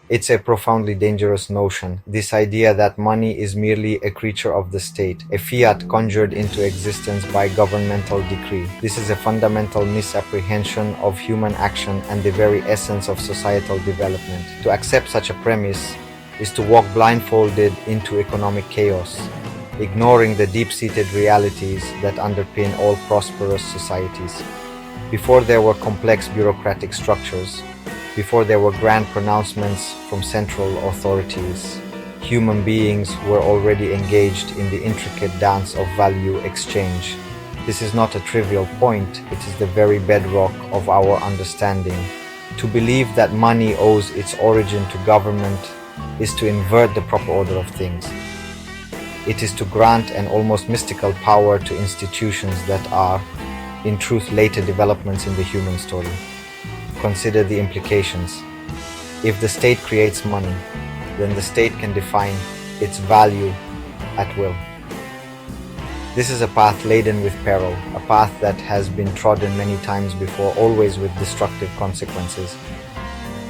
It's a profoundly dangerous notion, this idea that money is merely a creature of the state, a fiat conjured into existence by governmental decree. This is a fundamental misapprehension of human action and the very essence of societal development. To accept such a premise is to walk blindfolded into economic chaos, ignoring the deep-seated realities that underpin all prosperous societies. Before there were complex bureaucratic structures, before there were grand pronouncements from central authorities, human beings were already engaged in the intricate dance of value exchange. This is not a trivial point, it is the very bedrock of our understanding. To believe that money owes its origin to government is to invert the proper order of things. It is to grant an almost mystical power to institutions that are, in truth, later developments in the human story. Consider the implications. If the state creates money, then the state can define its value at will. This is a path laden with peril, a path that has been trodden many times before, always with destructive consequences.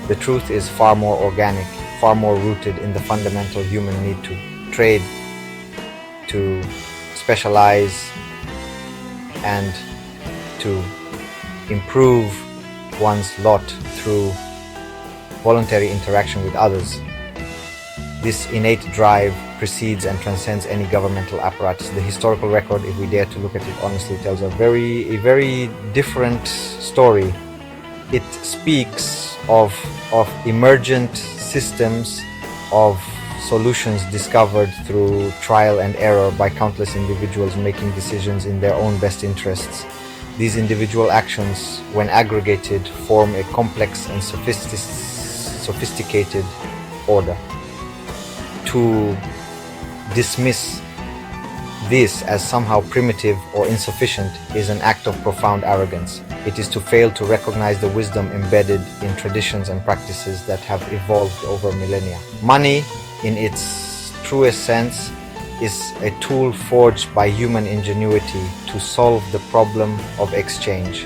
The truth is far more organic, far more rooted in the fundamental human need to trade, to specialize, and to improve one's lot through voluntary interaction with others. This innate drive precedes and transcends any governmental apparatus. The historical record, if we dare to look at it honestly, tells a very different story. It speaks of emergent systems, of solutions discovered through trial and error by countless individuals making decisions in their own best interests. These individual actions, when aggregated, form a complex and sophisticated order. To dismiss this as somehow primitive or insufficient is an act of profound arrogance. It is to fail to recognize the wisdom embedded in traditions and practices that have evolved over millennia. Money, in its truest sense, is a tool forged by human ingenuity to solve the problem of exchange,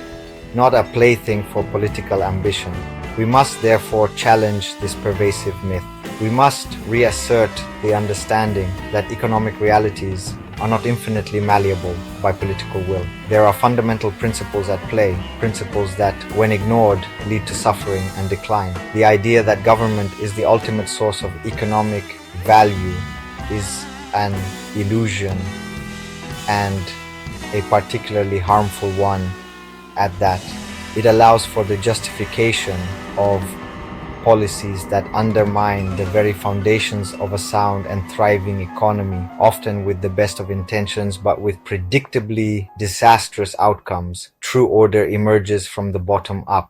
not a plaything for political ambition. We must therefore challenge this pervasive myth. We must reassert the understanding that economic realities are not infinitely malleable by political will. There are fundamental principles at play, principles that, when ignored, lead to suffering and decline. The idea that government is the ultimate source of economic value is an illusion, and a particularly harmful one at that. It allows for the justification of policies that undermine the very foundations of a sound and thriving economy, often with the best of intentions but with predictably disastrous outcomes. True order emerges from the bottom up.